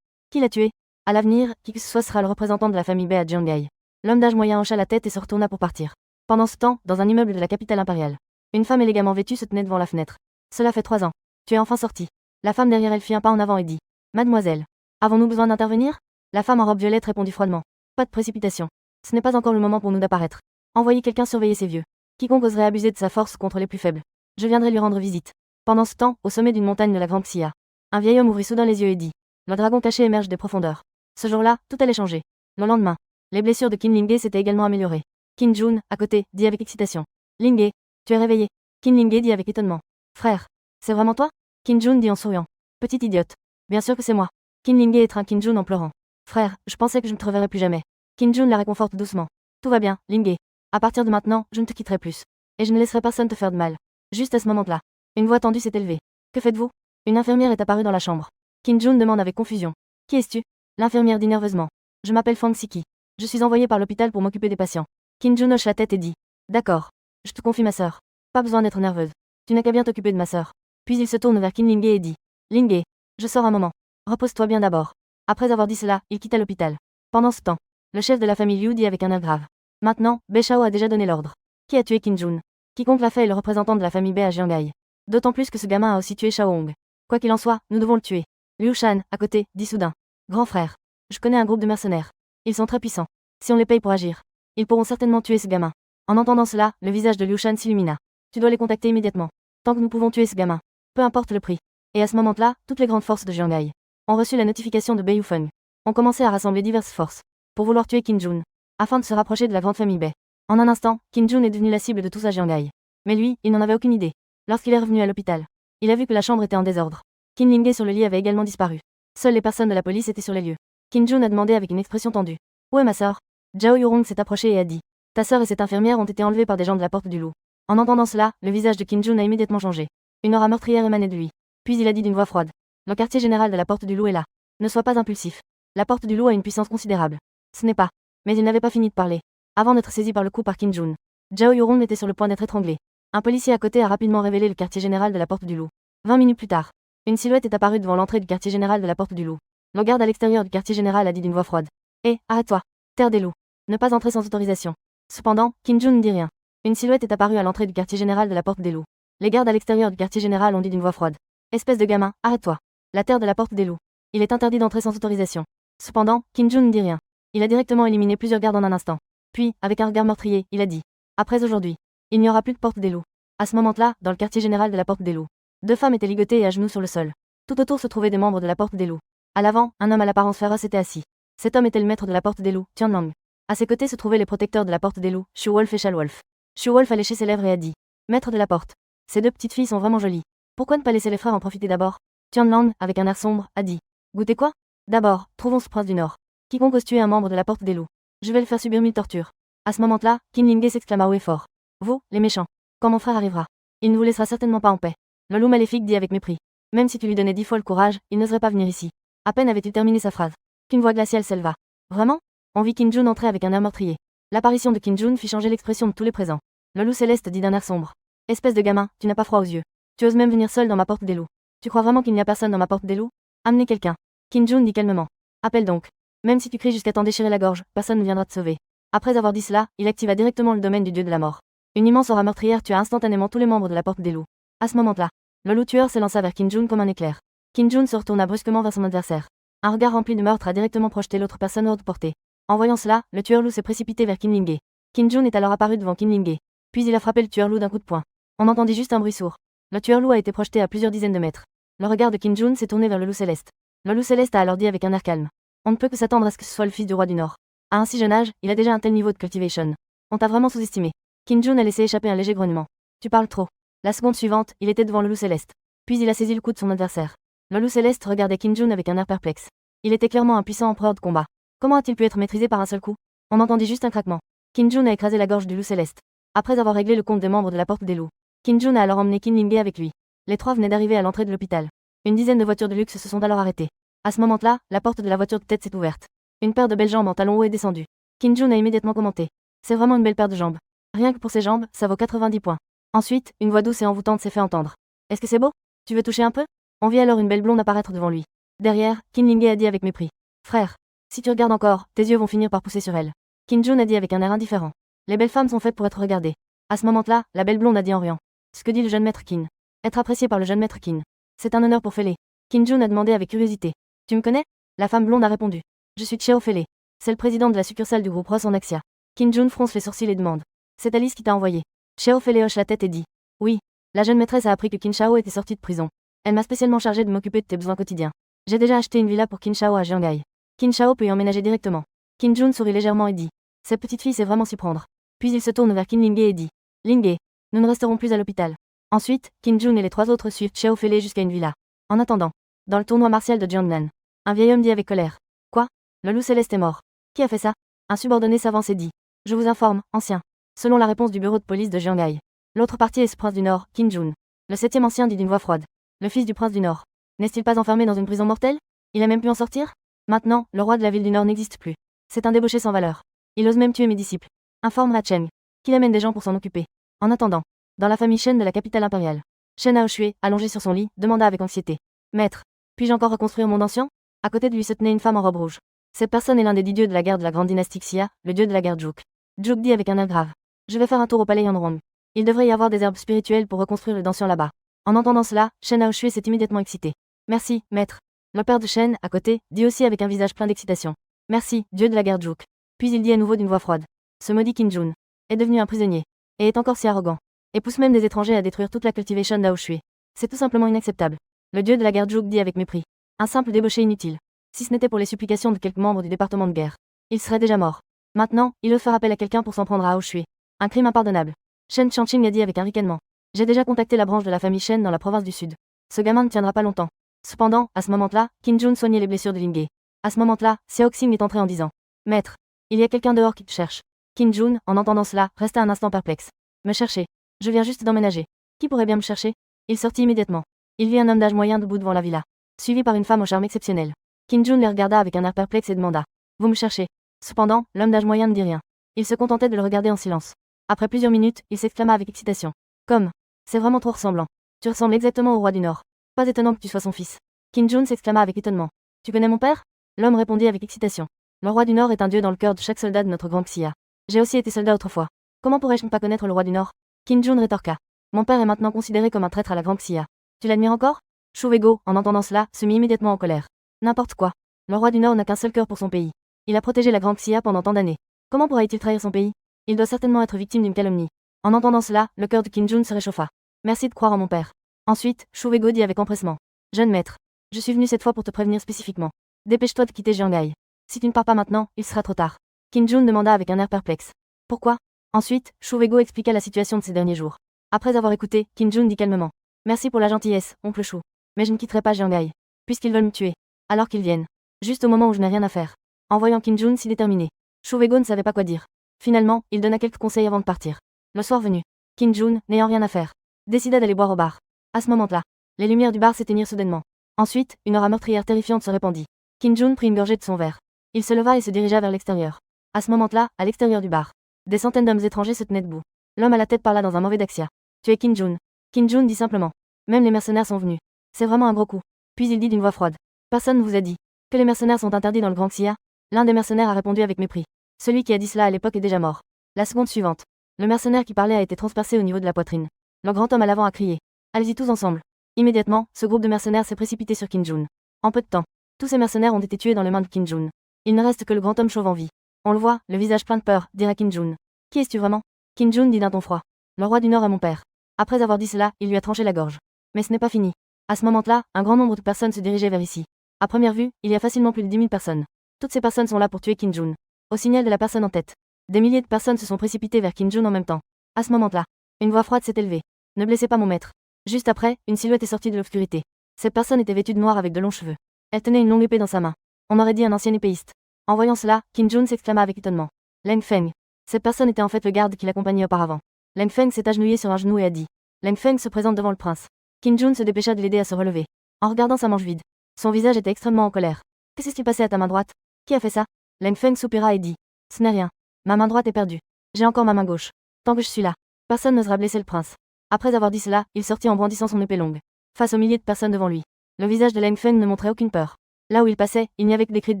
Qui l'a tué? À l'avenir, qui que ce soit sera le représentant de la famille Bei à Jiangai. L'homme d'âge moyen hocha la tête et se retourna pour partir. Pendant ce temps, dans un immeuble de la capitale impériale, une femme élégamment vêtue se tenait devant la fenêtre. Cela fait 3 ans. Tu es enfin sortie. La femme derrière elle fit un pas en avant et dit. Mademoiselle. Avons-nous besoin d'intervenir? La femme en robe violette répondit froidement. Pas de précipitation. Ce n'est pas encore le moment pour nous d'apparaître. Envoyez quelqu'un surveiller ces vieux. Quiconque oserait abuser de sa force contre les plus faibles. Je viendrai lui rendre visite. Pendant ce temps, au sommet d'une montagne de la Grande Xia, un vieil homme ouvrit soudain les yeux et dit. Le dragon caché émerge des profondeurs. Ce jour-là, tout allait changer. Le lendemain, les blessures de Qin Lingge s'étaient également améliorées. Qin Jun, à côté, dit avec excitation. Lingge, tu es réveillé. Qin Lingge dit avec étonnement. Frère, c'est vraiment toi? Qin Jun dit en souriant. Petite idiote. Bien sûr que c'est moi. Qin Lingge étreint Qin Jun en pleurant. Frère, je pensais que je ne te reverrais plus jamais. Qin Jun la réconforte doucement. Tout va bien, Lingge. À partir de maintenant, je ne te quitterai plus. Et je ne laisserai personne te faire de mal. Juste à ce moment-là, une voix tendue s'est élevée. Que faites-vous? Une infirmière est apparue dans la chambre. Qin Jun demande avec confusion. Qui es-tu? L'infirmière dit nerveusement. Je m'appelle Fang Siki. Je suis envoyée par l'hôpital pour m'occuper des patients. Qin Jun hoche la tête et dit. D'accord. Je te confie ma sœur. Pas besoin d'être nerveuse. Tu n'as qu'à bien t'occuper de ma sœur. Puis il se tourne vers Qin Lingge et dit. Lingge, je sors un moment. Repose-toi bien d'abord. Après avoir dit cela, il quitta l'hôpital. Pendant ce temps, le chef de la famille Liu dit avec un air grave. Maintenant, Bei Shao a déjà donné l'ordre. Qui a tué Qin Jun? Quiconque l'a fait est le représentant de la famille Bei à Jiangai. D'autant plus que ce gamin a aussi tué Shaohong. Quoi qu'il en soit, nous devons le tuer. Liu Shan, à côté, dit soudain. Grand frère. Je connais un groupe de mercenaires. Ils sont très puissants. Si on les paye pour agir, ils pourront certainement tuer ce gamin. En entendant cela, le visage de Liu Shan s'illumina. Tu dois les contacter immédiatement. Tant que nous pouvons tuer ce gamin. Peu importe le prix. Et à ce moment-là, toutes les grandes forces de Jiangai ont reçu la notification de Bei Yufeng. On commençait à rassembler diverses forces pour vouloir tuer Qin Jun, afin de se rapprocher de la grande famille Bei. En un instant, Qin Jun est devenu la cible de tous à Jiangai. Mais lui, il n'en avait aucune idée. Lorsqu'il est revenu à l'hôpital, il a vu que la chambre était en désordre. Qin Lingge sur le lit avait également disparu. Seules les personnes de la police étaient sur les lieux. Qin Jun a demandé avec une expression tendue. Où est ma sœur? Zhao Yurong s'est approché et a dit. Ta sœur et cette infirmière ont été enlevées par des gens de la porte du loup. En entendant cela, le visage de Qin Jun a immédiatement changé. Une aura meurtrière émanait de lui. Puis il a dit d'une voix froide. Le quartier général de la porte du loup est là. Ne sois pas impulsif. La porte du loup a une puissance considérable. Ce n'est pas. Mais il n'avait pas fini de parler. Avant d'être saisi par le coup par Qin Jun, Zhao Yurong était sur le point d'être étranglé. Un policier à côté a rapidement révélé le quartier général de la porte du loup. 20 minutes plus tard, une silhouette est apparue devant l'entrée du quartier général de la porte du loup. Le garde à l'extérieur du quartier général a dit d'une voix froide. Hé, arrête-toi. Terre des loups. Ne pas entrer sans autorisation. Cependant, Qin Jun ne dit rien. Une silhouette est apparue à l'entrée du quartier général de la porte des loups. Les gardes à l'extérieur du quartier général ont dit d'une voix froide. Espèce de gamin, arrête-toi. La terre de la porte des loups. Il est interdit d'entrer sans autorisation. Cependant, Qin Jun ne dit rien. Il a directement éliminé plusieurs gardes en un instant. Puis, avec un regard meurtrier, il a dit. Après aujourd'hui, il n'y aura plus de porte des loups. À ce moment-là, dans le quartier général de la porte des loups, 2 femmes étaient ligotées et à genoux sur le sol. Tout autour se trouvaient des membres de la porte des loups. À l'avant, un homme à l'apparence féroce était assis. Cet homme était le maître de la porte des loups, Tianlang. À ses côtés se trouvaient les protecteurs de la porte des loups, Shu Wolf et Shal Wolf. Shu Wolf a léché ses lèvres et a dit. Maître de la porte. Ces 2 petites filles sont vraiment jolies. Pourquoi ne pas laisser les frères en profiter d'abord? Tianlang, avec un air sombre, a dit. Goûtez quoi? D'abord, trouvons ce prince du Nord. Quiconque ose tuer un membre de la porte des loups. Je vais le faire subir 1000 tortures. À ce moment-là, Qin Lingge s'exclama haut et fort. Vous, les méchants. Quand mon frère arrivera, il ne vous laissera certainement pas en paix. Le loup maléfique dit avec mépris. Même si tu lui donnais 10 fois le courage, il n'oserait pas venir ici. À peine avait-il terminé sa phrase, qu'une voix glaciale s'éleva. Vraiment? On vit Kim Jun entrer avec un air meurtrier. L'apparition de Kim Jun fit changer l'expression de tous les présents. Le loup céleste dit d'un air sombre. Espèce de gamin, tu n'as pas froid aux yeux. Tu oses même venir seul dans ma porte des loups. Tu crois vraiment qu'il n'y a personne dans ma porte des loups? Amenez quelqu'un. Kim Jun dit calmement. Appelle donc. Même si tu cries jusqu'à t'en déchirer la gorge, personne ne viendra te sauver. Après avoir dit cela, il activa directement le domaine du dieu de la mort. Une immense aura meurtrière tua instantanément tous les membres de la porte des loups. À ce moment-là, le loup tueur s'élança vers Kim Jun comme un éclair. Kim Jun se retourna brusquement vers son adversaire. Un regard rempli de meurtre a directement projeté l'autre personne hors de portée. En voyant cela, le tueur loup s'est précipité vers Kim Lingé. Kim Jun est alors apparu devant Kim Lingé. Puis il a frappé le tueur loup d'un coup de poing. On entendit juste un bruit sourd. Le tueur loup a été projeté à plusieurs dizaines de mètres. Le regard de Kim Jun s'est tourné vers le loup céleste. Le loup céleste a alors dit avec un air calme. On ne peut que s'attendre à ce que ce soit le fils du roi du Nord. À un si jeune âge, il a déjà un tel niveau de cultivation. On t'a vraiment sous-estimé. Kim Jun a laissé échapper un léger grognement. Tu parles trop. La seconde suivante, il était devant le loup céleste. Puis il a saisi le cou de son adversaire. Le loup céleste regardait Kim Jun avec un air perplexe. Il était clairement un puissant empereur de combat. Comment a-t-il pu être maîtrisé par un seul coup? On entendit juste un craquement. Kim Jun a écrasé la gorge du loup céleste. Après avoir réglé le compte des membres de la porte des loups, Kim Jun a alors emmené Kim Lingé avec lui. Les trois venaient d'arriver à l'entrée de l'hôpital. Une dizaine de voitures de luxe se sont alors arrêtées. À ce moment-là, la porte de la voiture de tête s'est ouverte. Une paire de belles jambes en talons hauts est descendue. Kim Jun a immédiatement commenté. C'est vraiment une belle paire de jambes. Rien que pour ces jambes, ça vaut 90 points. Ensuite, une voix douce et envoûtante s'est fait entendre. Est-ce que c'est beau? Tu veux toucher un peu? On vit alors une belle blonde apparaître devant lui. Derrière, Kim Lingé a dit avec mépris. Frère, si tu regardes encore, tes yeux vont finir par pousser sur elle. Kim Jun a dit avec un air indifférent. Les belles femmes sont faites pour être regardées. À ce moment-là, la belle blonde a dit en riant. Ce que dit le jeune maître Qin. Être apprécié par le jeune maître Qin. C'est un honneur pour Félé. Kim Jun a demandé avec curiosité. Tu me connais? La femme blonde a répondu. Je suis Cheo Félé. C'est le président de la succursale du groupe Ross en Axia. Kim Jun fronce les sourcils et demande. C'est Alice qui t'a envoyé. Cheo Félé hoche la tête et dit. Oui. La jeune maîtresse a appris que Qin Shao était sortie de prison. Elle m'a spécialement chargé de m'occuper de tes besoins quotidiens. J'ai déjà acheté une villa pour Qin Shao à Jiangai. Qin Shao peut y emménager directement. Kim Jun sourit légèrement et dit. Cette petite fille sait vraiment s'y prendre. Puis il se tourne vers Kim Lingé et dit. Lingé, nous ne resterons plus à l'hôpital. Ensuite, Kim Jun et les trois autres suivent Cheo Félé jusqu'à une villa. En attendant, dans le tournoi martial de Jiangnan, un vieil homme dit avec colère. Quoi? Le loup céleste est mort. Qui a fait ça? Un subordonné s'avance et dit. Je vous informe, ancien. Selon la réponse du bureau de police de Jiangai. L'autre partie est ce prince du Nord, Kim Jun. Le septième ancien dit d'une voix froide. Le fils du prince du Nord. N'est-il pas enfermé dans une prison mortelle? Il a même pu en sortir? Maintenant, le roi de la ville du Nord n'existe plus. C'est un débauché sans valeur. Il ose même tuer mes disciples. Informe Racheng. Qu'il amène des gens pour s'en occuper. En attendant, dans la famille Shen de la capitale impériale, Shen Aoshue, allongé sur son lit, demanda avec anxiété. Maître, puis-je encore reconstruire mon ancien? À côté de lui se tenait une femme en robe rouge. Cette personne est l'un des 10 dieux de la guerre de la grande dynastie Xia, le dieu de la guerre Juk. Juk dit avec un air grave. Je vais faire un tour au palais Yanrong. Il devrait y avoir des herbes spirituelles pour reconstruire le danseur là-bas. En entendant cela, Shen Aoshue s'est immédiatement excité. Merci, maître. Le père de Shen, à côté, dit aussi avec un visage plein d'excitation. Merci, dieu de la guerre Juk. Puis il dit à nouveau d'une voix froide. Ce maudit Kim Jun est devenu un prisonnier. Et est encore si arrogant. Et pousse même des étrangers à détruire toute la cultivation d'Aoshue. C'est tout simplement inacceptable. Le dieu de la guerre Juk dit avec mépris. Un simple débauché inutile. Si ce n'était pour les supplications de quelques membres du département de guerre, il serait déjà mort. Maintenant, il ose faire appel à quelqu'un pour s'en prendre à Aoshue. Un crime impardonnable. Shen Chanqing a dit avec un ricanement. J'ai déjà contacté la branche de la famille Shen dans la province du Sud. Ce gamin ne tiendra pas longtemps. Cependant, à ce moment-là, Kim Jun soignait les blessures de Lingé. À ce moment-là, Xiao Xing est entré en disant. Maître, il y a quelqu'un dehors qui te cherche. Kim Jun, en entendant cela, resta un instant perplexe. Me chercher. Je viens juste d'emménager. Qui pourrait bien me chercher? Il sortit immédiatement. Il vit un homme d'âge moyen debout devant la villa, suivi par une femme au charme exceptionnel. Kim Jun les regarda avec un air perplexe et demanda. Vous me cherchez? Cependant, l'homme d'âge moyen ne dit rien. Il se contentait de le regarder en silence. Après plusieurs minutes, il s'exclama avec excitation. Comme. C'est vraiment trop ressemblant. Tu ressembles exactement au roi du Nord. Pas étonnant que tu sois son fils. Kim Jun s'exclama avec étonnement. Tu connais mon père? L'homme répondit avec excitation. Le roi du Nord est un dieu dans le cœur de chaque soldat de notre grand Xia. J'ai aussi été soldat autrefois. Comment pourrais-je ne pas connaître le roi du Nord? Kim Jun rétorqua. Mon père est maintenant considéré comme un traître à la grande Xia. Tu l'admires encore? Shu Wego, en entendant cela, se mit immédiatement en colère. N'importe quoi. Le roi du Nord n'a qu'un seul cœur pour son pays. Il a protégé la grande Xia pendant tant d'années. Comment pourrait-il trahir son pays? Il doit certainement être victime d'une calomnie. En entendant cela, le cœur de Kim Jun se réchauffa. Merci de croire en mon père. Ensuite, Shu Wego dit avec empressement. Jeune maître, je suis venu cette fois pour te prévenir spécifiquement. Dépêche-toi de quitter Jiangai. Si tu ne pars pas maintenant, il sera trop tard. Kim Jun demanda avec un air perplexe. Pourquoi? Ensuite, Shu Wego expliqua la situation de ces derniers jours. Après avoir écouté, Kim Jun dit calmement. Merci pour la gentillesse, oncle Shu. Mais je ne quitterai pas Jiangai. Puisqu'ils veulent me tuer. Alors qu'ils viennent. Juste au moment où je n'ai rien à faire. En voyant Kim Jun si déterminé, Shu Wego ne savait pas quoi dire. Finalement, il donna quelques conseils avant de partir. Le soir venu, Kim Jun, n'ayant rien à faire, décida d'aller boire au bar. À ce moment-là, les lumières du bar s'éteignirent soudainement. Ensuite, une aura meurtrière terrifiante se répandit. Kim Jun prit une gorgée de son verre. Il se leva et se dirigea vers l'extérieur. À ce moment-là, à l'extérieur du bar, des centaines d'hommes étrangers se tenaient debout. L'homme à la tête parla dans un mauvais daxia. Tu es Qin Jun. Qin Jun dit simplement. Même les mercenaires sont venus. C'est vraiment un gros coup. Puis il dit d'une voix froide. Personne ne vous a dit que les mercenaires sont interdits dans le Grand Xia? L'un des mercenaires a répondu avec mépris. Celui qui a dit cela à l'époque est déjà mort. La seconde suivante. Le mercenaire qui parlait a été transpercé au niveau de la poitrine. Le grand homme à l'avant a crié. Allez-y tous ensemble. Immédiatement, ce groupe de mercenaires s'est précipité sur Qin Jun. En peu de temps, tous ces mercenaires ont été tués dans les mains de Qin Jun. Il ne reste que le grand homme chauve en vie. On le voit, le visage plein de peur, dira Qin Jun. Qui es-tu vraiment? Qin Jun dit d'un ton froid. Le roi du Nord est mon père. Après avoir dit cela, il lui a tranché la gorge. Mais ce n'est pas fini. À ce moment-là, un grand nombre de personnes se dirigeaient vers ici. À première vue, il y a facilement plus de 10 000 personnes. Toutes ces personnes sont là pour tuer Qin Jun. Au signal de la personne en tête, des milliers de personnes se sont précipitées vers Qin Jun en même temps. À ce moment-là, une voix froide s'est élevée. Ne blessez pas mon maître. Juste après, une silhouette est sortie de l'obscurité. Cette personne était vêtue de noir avec de longs cheveux. Elle tenait une longue épée dans sa main. On aurait dit un ancien épéiste. En voyant cela, Qin Jun s'exclama avec étonnement. Leng Feng. Cette personne était en fait le garde qui l'accompagnait auparavant. Leng Feng s'est agenouillé sur un genou et a dit. Leng Feng se présente devant le prince. Qin Jun se dépêcha de l'aider à se relever. En regardant sa manche vide, son visage était extrêmement en colère. Qu'est-ce qui passait à ta main droite? Qui a fait ça? Leng Feng soupira et dit. Ce n'est rien. Ma main droite est perdue. J'ai encore ma main gauche. Tant que je suis là, personne n'osera blesser le prince. Après avoir dit cela, il sortit en brandissant son épée longue. Face aux milliers de personnes devant lui, le visage de Leng Feng ne montrait aucune peur. Là où il passait, il n'y avait que des cris de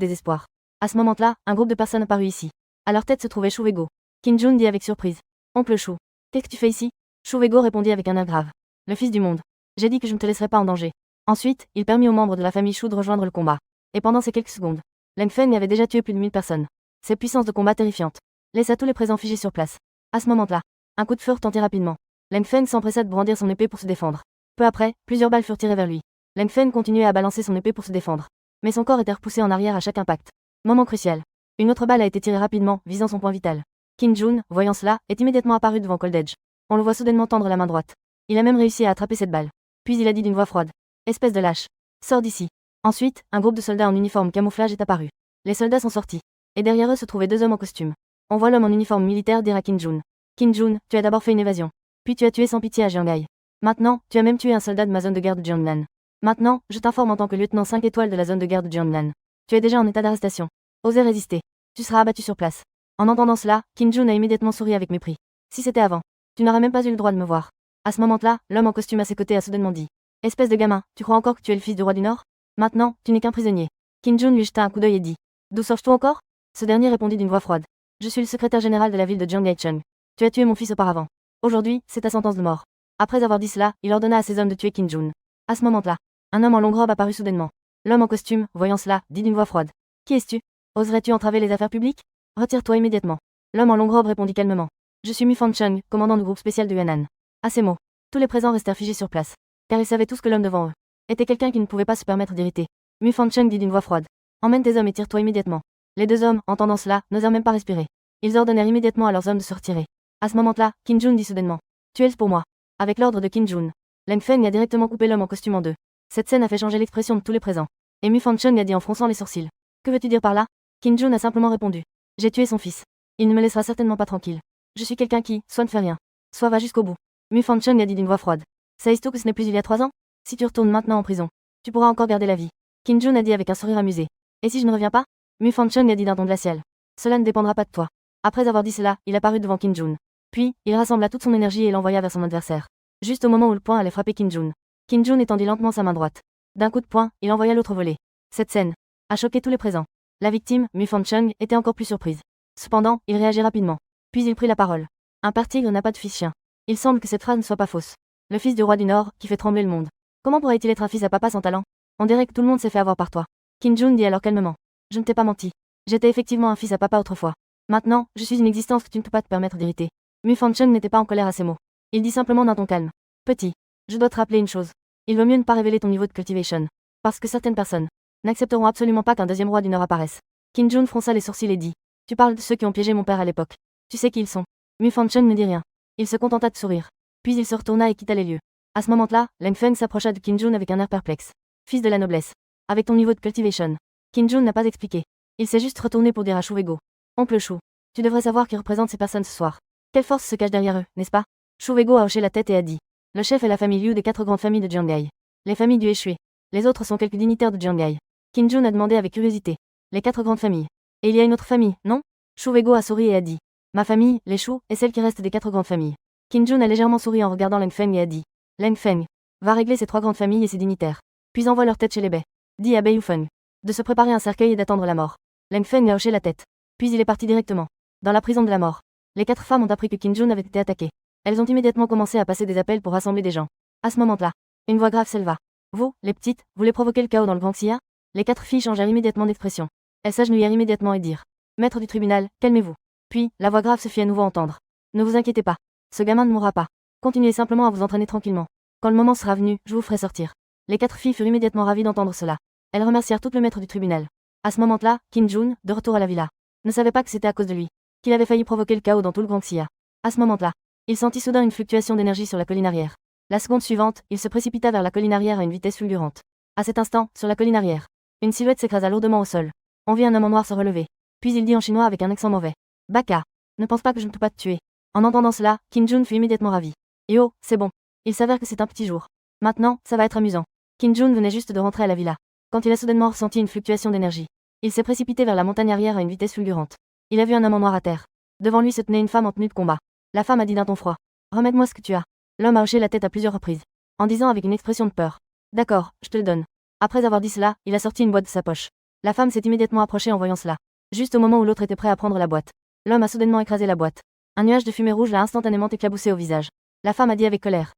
désespoir. À ce moment-là, un groupe de personnes apparut ici. À leur tête se trouvait Shu Wego. Qin Jun dit avec surprise. Oncle Shu. Qu'est-ce que tu fais ici? Shu Wego répondit avec un air grave. Le fils du monde. J'ai dit que je ne te laisserai pas en danger. Ensuite, il permit aux membres de la famille Shu de rejoindre le combat. Et pendant ces quelques secondes, Leng Feng avait déjà tué plus de 1000 personnes. Ces puissances de combat terrifiantes laissa tous les présents figés sur place. À ce moment-là, un coup de feu retentit rapidement. Leng Feng s'empressa de brandir son épée pour se défendre. Peu après, plusieurs balles furent tirées vers lui. Leng Feng continuait à balancer son épée pour se défendre. Mais son corps était repoussé en arrière à chaque impact. Moment crucial. Une autre balle a été tirée rapidement, visant son point vital. Qin Jun, voyant cela, est immédiatement apparu devant Cold Edge. On le voit soudainement tendre la main droite. Il a même réussi à attraper cette balle. Puis il a dit d'une voix froide. Espèce de lâche. Sors d'ici. Ensuite, un groupe de soldats en uniforme camouflage est apparu. Les soldats sont sortis. Et derrière eux se trouvaient deux hommes en costume. On voit l'homme en uniforme militaire dire à Qin Jun. Qin Jun, tu as d'abord fait une évasion. Puis tu as tué sans pitié à Jiangai. Maintenant, tu as même tué un soldat de ma zone de guerre de Jiangnan. Maintenant, je t'informe en tant que lieutenant 5 étoiles de la zone de guerre de Jiangnan. Tu es déjà en état d'arrestation. Osez résister. Tu seras abattu sur place. En entendant cela, Qin Jun a immédiatement souri avec mépris. Si c'était avant, tu n'aurais même pas eu le droit de me voir. À ce moment-là, l'homme en costume à ses côtés a soudainement dit. Espèce de gamin, tu crois encore que tu es le fils du roi du Nord? Maintenant, tu n'es qu'un prisonnier. Qin Jun lui jeta un coup d'œil et dit. D'où sors-tu encore? Ce dernier répondit d'une voix froide. Je suis le secrétaire général de la ville de Jiangaicheng. Tu as tué mon fils auparavant. Aujourd'hui, c'est ta sentence de mort. Après avoir dit cela, il ordonna à ses hommes de tuer Qin Jun. À ce moment-là, un homme en longue robe apparut soudainement. L'homme en costume, voyant cela, dit d'une voix froide. Qui es-tu? Oserais-tu entraver les affaires publiques? Retire-toi immédiatement. L'homme en longue robe répondit calmement. Je suis Mu Fancheng, commandant du groupe spécial de Yunnan. À ces mots, tous les présents restèrent figés sur place. Car ils savaient tous que l'homme devant eux était quelqu'un qui ne pouvait pas se permettre d'irriter. Mu Fancheng dit d'une voix froide. Emmène tes hommes et tire-toi immédiatement. Les deux hommes, entendant cela, n'osèrent même pas respirer. Ils ordonnèrent immédiatement à leurs hommes de se retirer. À ce moment-là, Qin Jun dit soudainement. Tuez-le pour moi. Avec l'ordre de Qin Jun, Leng Feng a directement coupé l'homme en costume en deux. Cette scène a fait changer l'expression de tous les présents. Et Mu Fancheng a dit en fronçant les sourcils. Que veux-tu dire par là? Qin Jun a simplement répondu. J'ai tué son fils. Il ne me laissera certainement pas tranquille. Je suis quelqu'un qui, soit ne fait rien, soit va jusqu'au bout. Mu Fancheng a dit d'une voix froide. Sais-tu que ce n'est plus il y a 3 ans? Si tu retournes maintenant en prison, tu pourras encore garder la vie. Qin Jun a dit avec un sourire amusé. Et si je ne reviens pas? Mu Fancheng a dit d'un ton glacial. Cela ne dépendra pas de toi. Après avoir dit cela, il apparut devant Qin Jun. Puis, il rassembla toute son énergie et l'envoya vers son adversaire. Juste au moment où le poing allait frapper Qin Jun. Qin Jun étendit lentement sa main droite. D'un coup de poing, il envoya l'autre voler. Cette scène a choqué tous les présents. La victime, Mu Fancheng, était encore plus surprise. Cependant, il réagit rapidement. Puis il prit la parole. Un père tigre n'a pas de fils chien. Il semble que cette phrase ne soit pas fausse. Le fils du roi du Nord, qui fait trembler le monde. Comment pourrait-il être un fils à papa sans talent? On dirait que tout le monde s'est fait avoir par toi. Qin Jun dit alors calmement. Je ne t'ai pas menti. J'étais effectivement un fils à papa autrefois. Maintenant, je suis une existence que tu ne peux pas te permettre d'hériter. Mu Fancheng n'était pas en colère à ces mots. Il dit simplement d'un ton calme. Petit, je dois te rappeler une chose. Il vaut mieux ne pas révéler ton niveau de cultivation. Parce que certaines personnes n'accepteront absolument pas qu'un deuxième roi du Nord apparaisse. Qin Jun fronça les sourcils et dit. Tu parles de ceux qui ont piégé mon père à l'époque. Tu sais qui ils sont. Mu Fancheng ne dit rien. Il se contenta de sourire. Puis il se retourna et quitta les lieux. À ce moment-là, Leng Feng s'approcha de Qin Jun avec un air perplexe. Fils de la noblesse. Avec ton niveau de cultivation. Qin Jun n'a pas expliqué. Il s'est juste retourné pour dire à Shu Wego. Oncle Shu, tu devrais savoir qui représente ces personnes ce soir. Quelle force se cache derrière eux, n'est-ce pas? Shu Wego a hoché la tête et a dit. Le chef est la famille Liu des 4 grandes familles de Jiangai. Les familles du Échoué. Les autres sont quelques dignitaires de Jiangai. Qin Jun a demandé avec curiosité. Les 4 grandes familles. Et il y a une autre famille, non? Shu Wego a souri et a dit. Ma famille, les Shu, est celle qui reste des 4 grandes familles. Qin Jun a légèrement souri en regardant Leng Feng et a dit. Leng Feng, va régler ces 3 grandes familles et ses dignitaires. Puis envoie leur tête chez les baies. Dit à Bei Yufeng. De se préparer un cercueil et d'attendre la mort. Leng Feng a hoché la tête. Puis il est parti directement. Dans la prison de la mort. Les 4 femmes ont appris que Qin Jun avait été attaqué. Elles ont immédiatement commencé à passer des appels pour rassembler des gens. À ce moment-là, une voix grave s'éleva. Vous, les petites, voulez provoquer le chaos dans le Grand Xia? Les 4 filles changèrent immédiatement d'expression. Elles s'agenouillèrent immédiatement et dirent. Maître du tribunal, calmez-vous. Puis, la voix grave se fit à nouveau entendre. Ne vous inquiétez pas. Ce gamin ne mourra pas. Continuez simplement à vous entraîner tranquillement. Quand le moment sera venu, je vous ferai sortir. Les 4 filles furent immédiatement ravies d'entendre cela. Elles remercièrent tout le maître du tribunal. À ce moment-là, Qin Jun, de retour à la villa, ne savait pas que c'était à cause de lui qu'il avait failli provoquer le chaos dans tout le Grand Xia. À ce moment-là, il sentit soudain une fluctuation d'énergie sur la colline arrière. La seconde suivante, il se précipita vers la colline arrière à une vitesse fulgurante. À cet instant, sur la colline arrière, une silhouette s'écrasa lourdement au sol. On vit un homme en noir se relever. Puis il dit en chinois avec un accent mauvais. Baka, ne pense pas que je ne peux pas te tuer. En entendant cela, Qin Jun fut immédiatement ravi. Et oh, c'est bon. Il s'avère que c'est un petit jour. Maintenant, ça va être amusant. Qin Jun venait juste de rentrer à la villa. Quand il a soudainement ressenti une fluctuation d'énergie, il s'est précipité vers la montagne arrière à une vitesse fulgurante. Il a vu un homme en noir à terre. Devant lui se tenait une femme en tenue de combat. La femme a dit d'un ton froid. Remets-moi ce que tu as. L'homme a hoché la tête à plusieurs reprises, en disant avec une expression de peur. D'accord, je te le donne. Après avoir dit cela, il a sorti une boîte de sa poche. La femme s'est immédiatement approchée en voyant cela. Juste au moment où l'autre était prêt à prendre la boîte. L'homme a soudainement écrasé la boîte. Un nuage de fumée rouge l'a instantanément éclaboussé au visage. La femme a dit avec colère.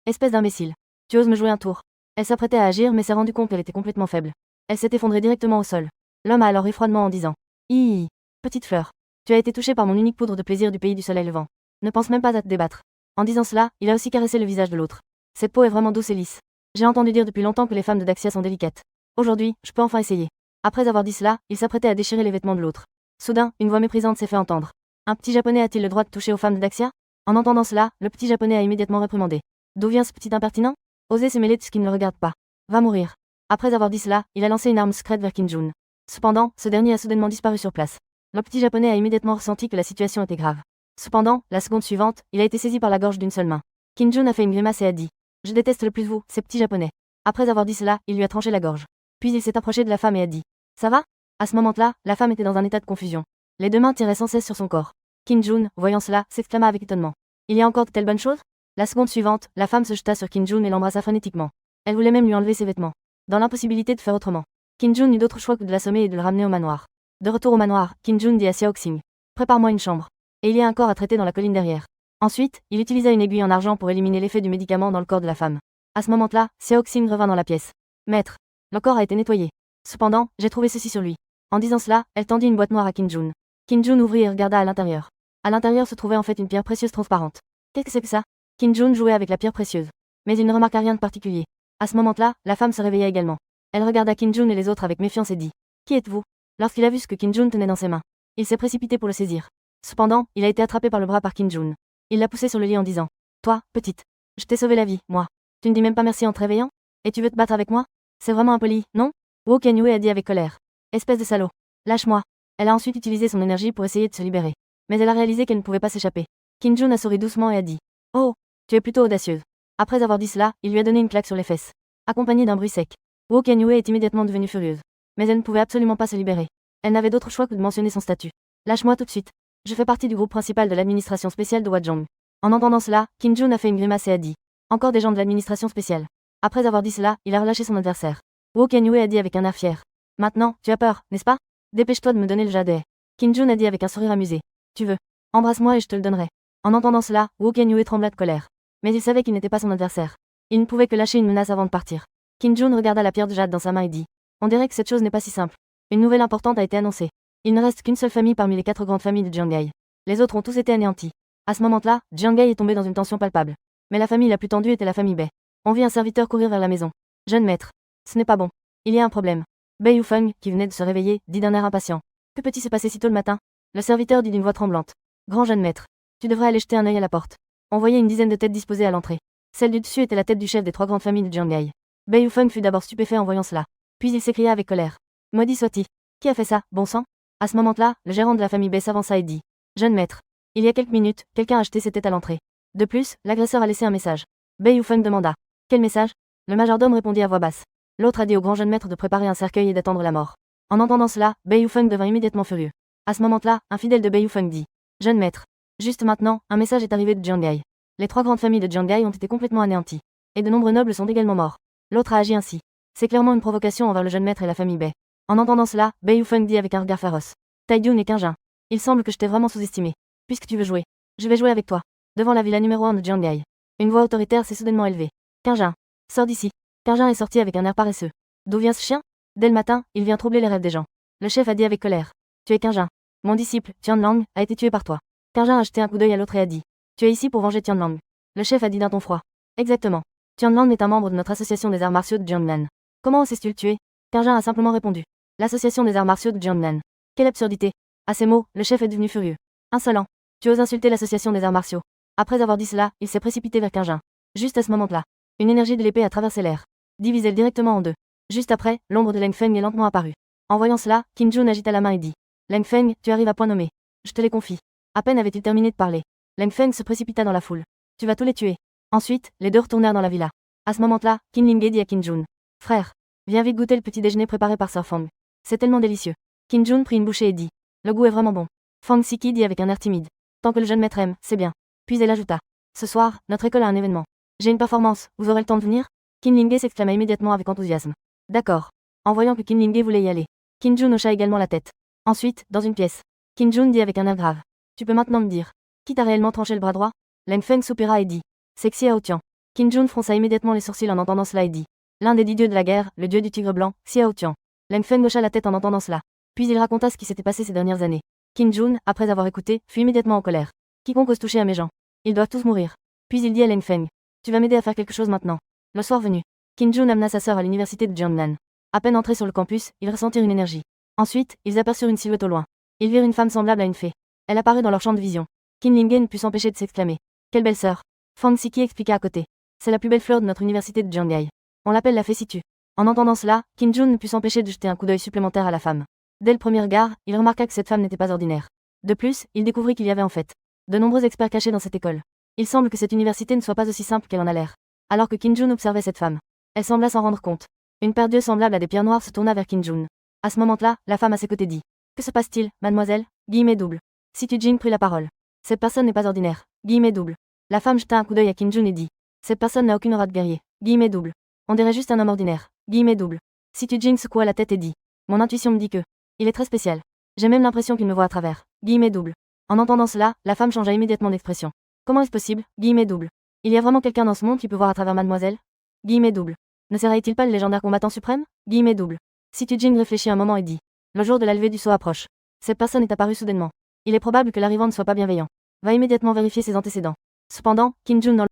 Espèce d'imbécile. Tu oses me jouer un tour. Elle s'apprêtait à agir mais s'est rendue compte qu'elle était complètement faible. Elle s'est effondrée directement au sol. L'homme a alors ri froidement en disant. Hi, petite fleur. Tu as été touchée par mon unique poudre de plaisir du pays du soleil levant. Ne pense même pas à te débattre. En disant cela, il a aussi caressé le visage de l'autre. Cette peau est vraiment douce et lisse. J'ai entendu dire depuis longtemps que les femmes de Daxia sont délicates. Aujourd'hui, je peux enfin essayer. Après avoir dit cela, il s'apprêtait à déchirer les vêtements de l'autre. Soudain, une voix méprisante s'est fait entendre. Un petit japonais a-t-il le droit de toucher aux femmes de Daxia? En entendant cela, le petit japonais a immédiatement réprimandé. D'où vient ce petit impertinent? Oser se mêler de ce qui ne le regarde pas. Va mourir. Après avoir dit cela, il a lancé une arme secrète vers Qin Jun. Cependant, ce dernier a soudainement disparu sur place. Le petit japonais a immédiatement ressenti que la situation était grave. Cependant, la seconde suivante, il a été saisi par la gorge d'une seule main. Qin Jun a fait une grimace et a dit. Je déteste le plus vous, ces petits japonais. Après avoir dit cela, il lui a tranché la gorge. Puis il s'est approché de la femme et a dit. Ça va? À ce moment-là, la femme était dans un état de confusion. Les 2 mains tiraient sans cesse sur son corps. Qin Jun, voyant cela, s'exclama avec étonnement. Il y a encore de telles bonnes choses? La seconde suivante, la femme se jeta sur Qin Jun et l'embrassa frénétiquement. Elle voulait même lui enlever ses vêtements. Dans l'impossibilité de faire autrement. Qin Jun n'eut d'autre choix que de l'assommer et de le ramener au manoir. De retour au manoir, Qin Jun dit à Xiao Xing. Prépare-moi une chambre. Et il y a un corps à traiter dans la colline derrière. Ensuite, il utilisa une aiguille en argent pour éliminer l'effet du médicament dans le corps de la femme. À ce moment-là, Xiao Xing revint dans la pièce. Maître, le corps a été nettoyé. Cependant, j'ai trouvé ceci sur lui. En disant cela, elle tendit une boîte noire à Qin Jun. Qin Jun ouvrit et regarda à l'intérieur. À l'intérieur se trouvait en fait une pierre précieuse transparente. Qu'est-ce que c'est que ça? Qin Jun jouait avec la pierre précieuse. Mais il ne remarqua rien de particulier. À ce moment-là, la femme se réveilla également. Elle regarda Qin Jun et les autres avec méfiance et dit. Qui êtes-vous? Lorsqu'il a vu ce que Qin Jun tenait dans ses mains, il s'est précipité pour le saisir. Cependant, il a été attrapé par le bras par Qin Jun. Il l'a poussé sur le lit en disant. Toi, petite. Je t'ai sauvé la vie, moi. Tu ne dis même pas merci en te réveillant? Et tu veux te battre avec moi? C'est vraiment impoli, non? Wu Kenyue a dit avec colère. Espèce de salaud. Lâche-moi. Elle a ensuite utilisé son énergie pour essayer de se libérer. Mais elle a réalisé qu'elle ne pouvait pas s'échapper. Qin Jun a souri doucement et a dit. Oh, tu es plutôt audacieuse. Après avoir dit cela, il lui a donné une claque sur les fesses. Accompagnée d'un bruit sec. Wu Kenyue est immédiatement devenue furieuse. Mais elle ne pouvait absolument pas se libérer. Elle n'avait d'autre choix que de mentionner son statut. Lâche-moi tout de suite. Je fais partie du groupe principal de l'administration spéciale de Huazhong. En entendant cela, Qin Jun a fait une grimace et a dit. Encore des gens de l'administration spéciale. Après avoir dit cela, il a relâché son adversaire. Wu Kenyue a dit avec un air fier. Maintenant, tu as peur, n'est-ce pas? Dépêche-toi de me donner le jade. Qin Jun a dit avec un sourire amusé. Tu veux? Embrasse-moi et je te le donnerai. En entendant cela, Wu Kenyue trembla de colère. Mais il savait qu'il n'était pas son adversaire. Il ne pouvait que lâcher une menace avant de partir. Qin Jun regarda la pierre de jade dans sa main et dit. On dirait que cette chose n'est pas si simple. Une nouvelle importante a été annoncée. Il ne reste qu'une seule famille parmi les 4 grandes familles de Jiangai. Les autres ont tous été anéantis. À ce moment-là, Jiangai est tombé dans une tension palpable. Mais la famille la plus tendue était la famille Bei. On vit un serviteur courir vers la maison. Jeune maître. Ce n'est pas bon. Il y a un problème. Bei Yufeng, qui venait de se réveiller, dit d'un air impatient. Que peut-il se passer si tôt le matin? Le serviteur dit d'une voix tremblante. Grand jeune maître. Tu devrais aller jeter un œil à la porte. On voyait une dizaine de têtes disposées à l'entrée. Celle du dessus était la tête du chef des 3 grandes familles de Jiangai. Bei Yufeng fut d'abord stupéfait en voyant cela. Puis il s'écria avec colère. Maudit soit-il. Qui a fait ça, bon sang? À ce moment-là, le gérant de la famille Bei s'avança et dit. Jeune maître. Il y a quelques minutes, quelqu'un a jeté ses têtes à l'entrée. De plus, l'agresseur a laissé un message. Bei Yufeng demanda. Quel message? Le majordome répondit à voix basse. L'autre a dit au grand jeune maître de préparer un cercueil et d'attendre la mort. En entendant cela, Bei Yufeng devint immédiatement furieux. À ce moment-là, un fidèle de Bei Feng dit. Jeune maître. Juste maintenant, un message est arrivé de Jiangai. Les 3 grandes familles de Jiangai ont été complètement anéanties. Et de nombreux nobles sont également morts. L'autre a agi ainsi. C'est clairement une provocation envers le jeune maître et la famille Bei. En entendant cela, Bei Feng dit avec un regard féroce. Taiyun n'est qu'un jeune. Il semble que je t'ai vraiment sous-estimé. Puisque tu veux jouer, je vais jouer avec toi. Devant la villa numéro 1 de Jiangai. Une voix autoritaire s'est soudainement élevée. Qingjin. Sors d'ici. Qingjin est sorti avec un air paresseux. D'où vient ce chien? Dès le matin, il vient troubler les rêves des gens. Le chef a dit avec colère. Tu es Qingjin. Mon disciple, Tianlang, a été tué par toi. Qingjin a jeté un coup d'œil à l'autre et a dit. Tu es ici pour venger Tianlang. Le chef a dit d'un ton froid. Exactement. Tianlang est un membre de notre association des arts martiaux de Jiangnan. Comment osais-tu le tuer? Qingjin a simplement répondu. L'association des arts martiaux de Jiangnan. Quelle absurdité. À ces mots, le chef est devenu furieux. Insolent. Tu oses insulter l'association des arts martiaux. Après avoir dit cela, il s'est précipité vers Qingjin. Juste à ce moment-là, une énergie de l'épée a traversé l'air, divisé directement en deux. Juste après, l'ombre de Leng Feng est lentement apparue. En voyant cela, Qin Jun agita la main et dit. Leng Feng, tu arrives à point nommé. Je te les confie. À peine avait-il terminé de parler. Leng Feng se précipita dans la foule. Tu vas tous les tuer. Ensuite, les deux retournèrent dans la villa. À ce moment-là, Qin Lingge dit à Qin Jun. Frère, viens vite goûter le petit déjeuner préparé par Sir Fang. C'est tellement délicieux. Qin Jun prit une bouchée et dit. Le goût est vraiment bon. Fang Siki dit avec un air timide. Tant que le jeune maître aime, c'est bien. Puis elle ajouta. Ce soir, notre école a un événement. J'ai une performance, vous aurez le temps de venir? Qin Lingge s'exclama immédiatement avec enthousiasme. D'accord. En voyant que Qin Lingge voulait y aller, Qin Jun hocha également la tête. Ensuite, dans une pièce, Qin Jun dit avec un air grave. Tu peux maintenant me dire. Qui t'a réellement tranché le bras droit? Leng Feng soupira et dit. C'est Xiao Tian. Qin Jun fronça immédiatement les sourcils en entendant cela et dit. L'un des 10 dieux de la guerre, le dieu du tigre blanc, Xiao Tian. Leng Feng hocha la tête en entendant cela. Puis il raconta ce qui s'était passé ces dernières années. Qin Jun, après avoir écouté, fut immédiatement en colère. Quiconque ose toucher à mes gens. Ils doivent tous mourir. Puis il dit à Leng Feng. Tu vas m'aider à faire quelque chose maintenant. Le soir venu, Qin Jun amena sa sœur à l'université de Jiangnan. À peine entrés sur le campus, ils ressentirent une énergie. Ensuite, ils aperçurent une silhouette au loin. Ils virent une femme semblable à une fée. Elle apparut dans leur champ de vision. Qin Lingge ne put s'empêcher de s'exclamer. Quelle belle sœur. Fang Siki expliqua à côté. C'est la plus belle fleur de notre université de Jiangai. On l'appelle la fée Situ. En entendant cela, Qin Jun ne put s'empêcher de jeter un coup d'œil supplémentaire à la femme. Dès le premier regard, il remarqua que cette femme n'était pas ordinaire. De plus, il découvrit qu'il y avait en fait de nombreux experts cachés dans cette école. Il semble que cette université ne soit pas aussi simple qu'elle en a l'air. Alors que Qin Jun observait cette femme, elle sembla s'en rendre compte. Une paire d'yeux semblable à des pierres noires se tourna vers Qin Jun. À ce moment-là, la femme à ses côtés dit. Que se passe-t-il, mademoiselle? Guillemets double. Situ Jing prit la parole. Cette personne n'est pas ordinaire. Guillemets double. La femme jeta un coup d'œil à Qin Jun et dit. Cette personne n'a aucune aura de guerrier. Guillemets double. On dirait juste un homme ordinaire. Guillemets double. Situ Jing secoua la tête et dit. Mon intuition me dit que. Il est très spécial. J'ai même l'impression qu'il me voit à travers. Guillemets double. En entendant cela, la femme changea immédiatement d'expression. Comment est-ce possible? Guillemets double. Il y a vraiment quelqu'un dans ce monde qui peut voir à travers mademoiselle? Guillemets double. Ne serait-il pas le légendaire combattant suprême? Guillemets double. Situ Jing réfléchit un moment et dit. Le jour de la levée du sceau approche. Cette personne est apparue soudainement. Il est probable que l'arrivant ne soit pas bienveillant. Va immédiatement vérifier ses antécédents. Cependant, Qin Jun dans